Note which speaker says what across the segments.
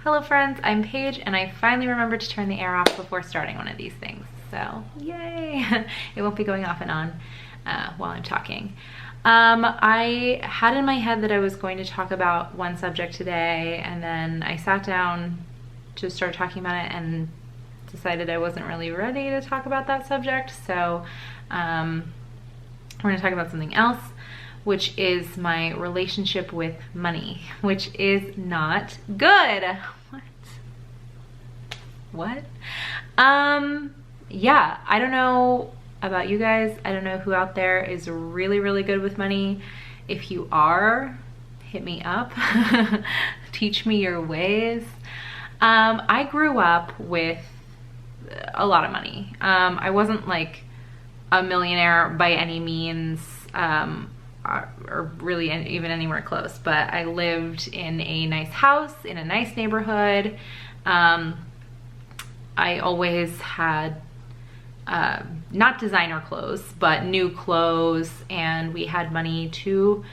Speaker 1: Hello friends, I'm Paige and I finally remembered to turn the air off before starting one of these things. So yay! It won't be going off and on while I'm talking. I had in my head that I was going to talk about one subject today, and then I sat down to start talking about it and decided I wasn't really ready to talk about that subject. So we're going to talk about something else, which is my relationship with money, which is not good. What? Yeah, I don't know about you guys. I don't know who out there is really, really good with money. If you are, hit me up. Teach me your ways. I grew up with a lot of money. I wasn't like a millionaire by any means, or really even anywhere close, but I lived in a nice house in a nice neighborhood. I always had not designer clothes, but new clothes, and we had money to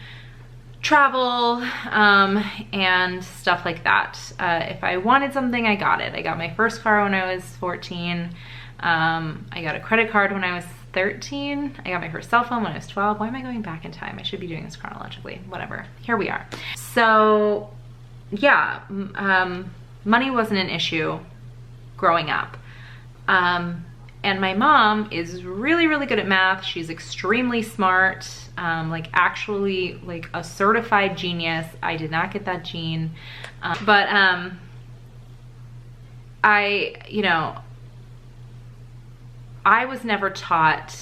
Speaker 1: travel and stuff like that. If I wanted something, I got it. I got my first car when I was 14. I got a credit card when I was 13. I got my first cell phone when I was 12. Why am I going back in time? I should be doing this chronologically. Whatever. Here we are. So yeah, money wasn't an issue growing up. And my mom is really, really good at math. She's extremely smart, like actually like a certified genius. I did not get that gene. But I was never taught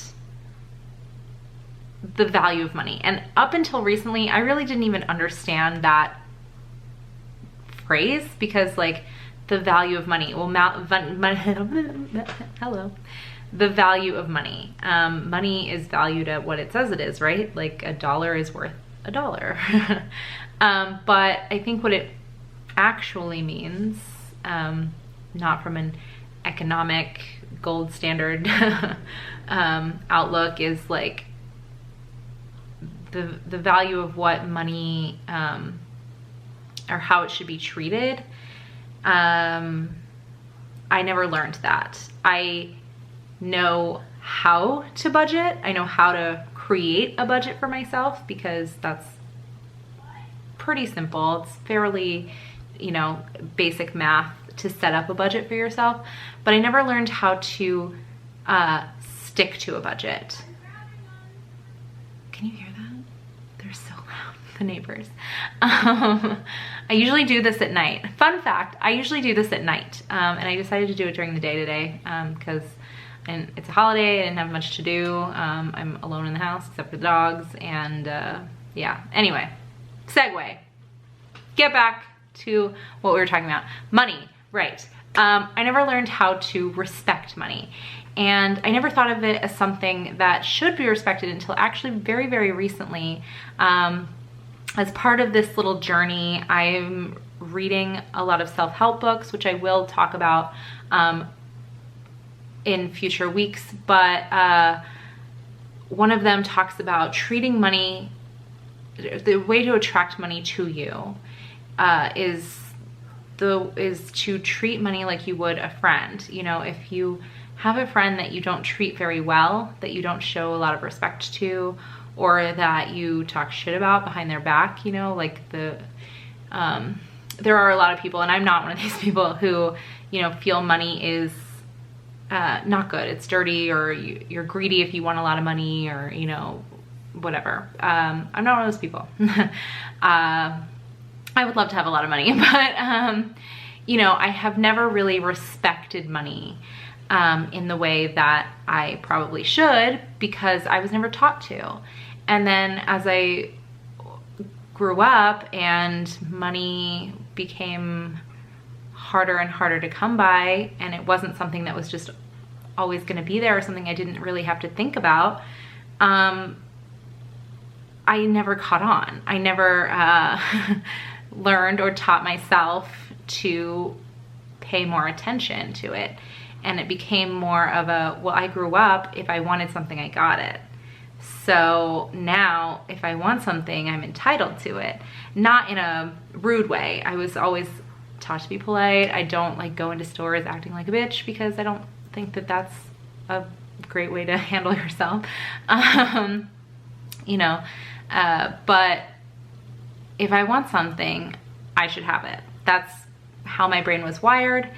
Speaker 1: the value of money. And up until recently, I really didn't even understand that phrase, because like the value of money, well, hello, the value of money. Money is valued at what it says it is, right? Like $1 is worth $1. But I think what it actually means, not from an economic gold standard outlook, is like the value of what money, or how it should be treated. I never learned that. I know how to budget. I know how to create a budget for myself, because that's pretty simple. It's fairly, basic math to set up a budget for yourself. But I never learned how to stick to a budget. Can you hear that? They're so loud, the neighbors. I usually do this at night. Fun fact, I usually do this at night. And I decided to do it during the day today because it's a holiday. I didn't have much to do. I'm alone in the house except for the dogs. And yeah, anyway, segue. Get back to what we were talking about. Money, right. I never learned how to respect money. And I never thought of it as something that should be respected until actually very, very recently. As part of this little journey, I'm reading a lot of self-help books, which I will talk about in future weeks. But one of them talks about treating money, the way to attract money to you is to treat money like you would a friend. If you have a friend that you don't treat very well, that you don't show a lot of respect to, or that you talk shit about behind their back, like there are a lot of people, and I'm not one of these people, who, feel money is not good. It's dirty, or you're greedy if you want a lot of money, or, whatever. I'm not one of those people. I would love to have a lot of money, but, I have never really respected money in the way that I probably should, because I was never taught to. And then as I grew up and money became harder and harder to come by, and it wasn't something that was just always going to be there, or something I didn't really have to think about, I never caught on. I never learned or taught myself to pay more attention to it. And it became more of a, well, I grew up, if I wanted something, I got it. So now if I want something, I'm entitled to it. Not in a rude way. I was always taught to be polite. I don't like go into stores acting like a bitch because I don't think that that's a great way to handle yourself. You know, but if I want something, I should have it. That's how my brain was wired.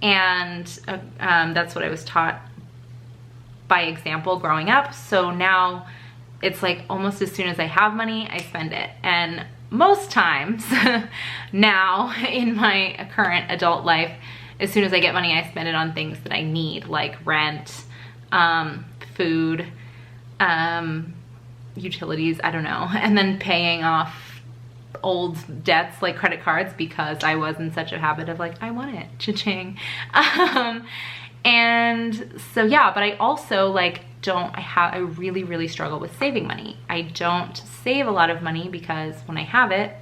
Speaker 1: And that's what I was taught by example growing up. So now it's like almost as soon as I have money, I spend it. And most times now in my current adult life, as soon as I get money, I spend it on things that I need, like rent, food, utilities, I don't know, and then paying off old debts like credit cards because I was in such a habit of like, I want it, cha-ching. And so yeah, but I also like I really, really struggle with saving money. I don't save a lot of money because when I have it,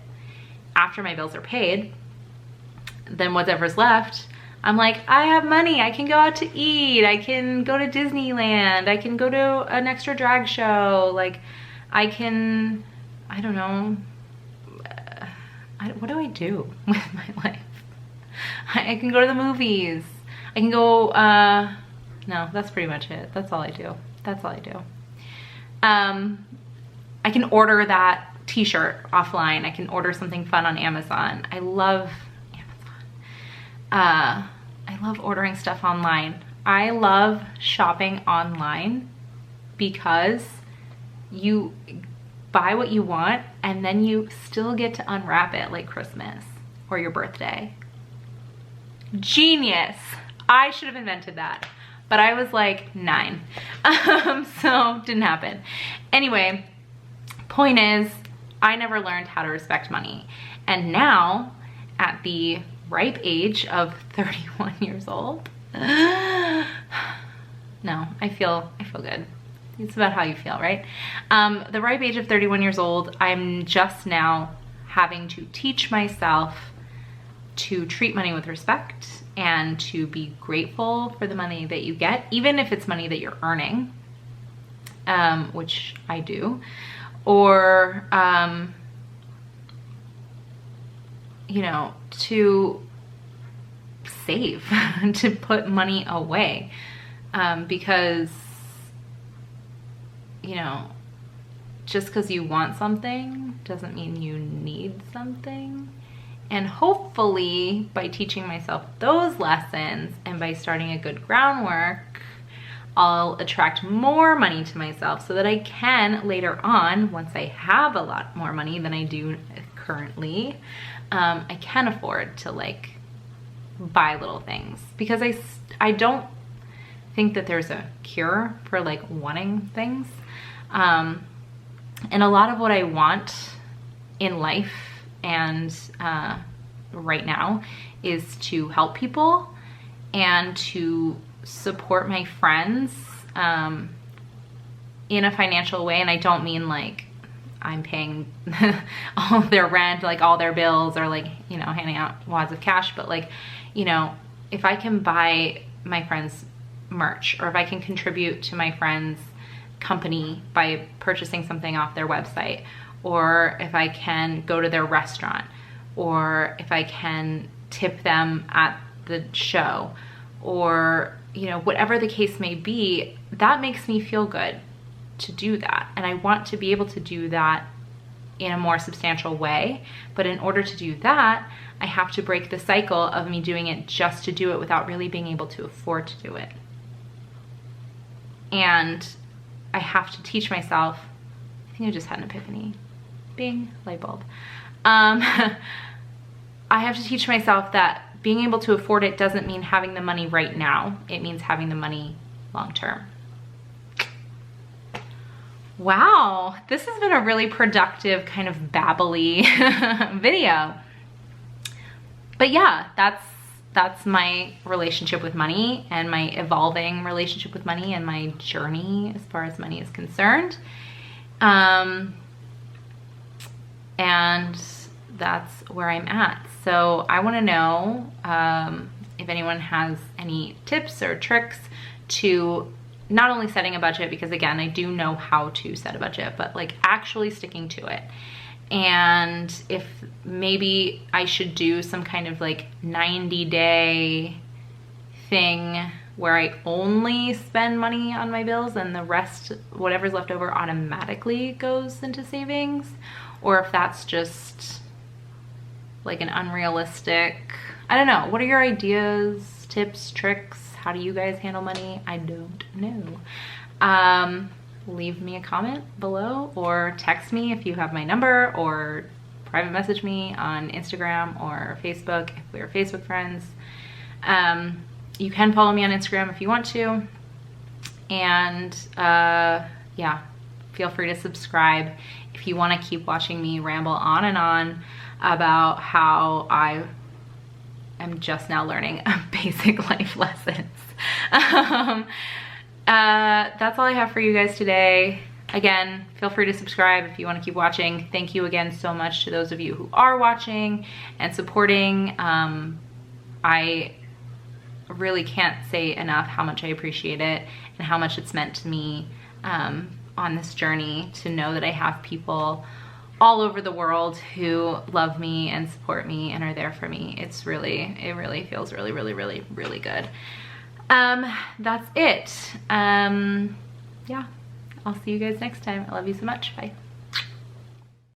Speaker 1: after my bills are paid, then whatever's left, I'm like, I have money, I can go out to eat, I can go to Disneyland, I can go to an extra drag show, like I can, I don't know, what do I do with my life? I can go to the movies, I can go, no, that's pretty much it. That's all I do. That's all I do. I can order that t-shirt offline. I can order something fun on Amazon. I love Amazon. I love ordering stuff online. I love shopping online because you buy what you want and then you still get to unwrap it like Christmas or your birthday. Genius. I should have invented that. But I was like 9, so didn't happen. Anyway, point is, I never learned how to respect money. And now, at the ripe age of 31 years old, no, I feel good. It's about how you feel, right? The ripe age of 31 years old, I'm just now having to teach myself to treat money with respect and to be grateful for the money that you get, even if it's money that you're earning, which I do, or, you know, to save, to put money away, because, you know, just because you want something doesn't mean you need something. And hopefully by teaching myself those lessons and by starting a good groundwork, I'll attract more money to myself so that I can later on, once I have a lot more money than I do currently, I can afford to like buy little things, because I don't think that there's a cure for like wanting things. And a lot of what I want in life and right now is to help people and to support my friends in a financial way. And I don't mean like I'm paying all their rent, like all their bills, or like, you know, handing out wads of cash, but like, you know, if I can buy my friends merch, or if I can contribute to my friends' company by purchasing something off their website, or if I can go to their restaurant, or if I can tip them at the show, or, you know, whatever the case may be, that makes me feel good to do that. And I want to be able to do that in a more substantial way. But in order to do that, I have to break the cycle of me doing it just to do it without really being able to afford to do it. And I have to teach myself, I think I just had an epiphany. Bing, light bulb. I have to teach myself that being able to afford it doesn't mean having the money right now. It means having the money long term. Wow, this has been a really productive kind of babbly video. But yeah, that's my relationship with money, and my evolving relationship with money, and my journey as far as money is concerned. And that's where I'm at. So I want to know if anyone has any tips or tricks to not only setting a budget, because again, I do know how to set a budget, but like actually sticking to it. and if maybe I should do some kind of like 90-day thing where I only spend money on my bills and the rest, whatever's left over, automatically goes into savings, or if that's just like an unrealistic, I don't know. What are your ideas, tips, tricks? How do you guys handle money? I don't know. Leave me a comment below or text me if you have my number, or private message me on Instagram or Facebook if we're Facebook friends. You can follow me on Instagram if you want to. And yeah, feel free to subscribe if you want to keep watching me ramble on and on about how I am just now learning basic life lessons. That's all I have for you guys today. Again, feel free to subscribe if you want to keep watching. Thank you again so much to those of you who are watching and supporting. I really can't say enough how much I appreciate it and how much it's meant to me on this journey, to know that I have people all over the world who love me and support me and are there for me. It really feels really, really, really, really good. That's it. Yeah, I'll see you guys next time. I love you so much. Bye.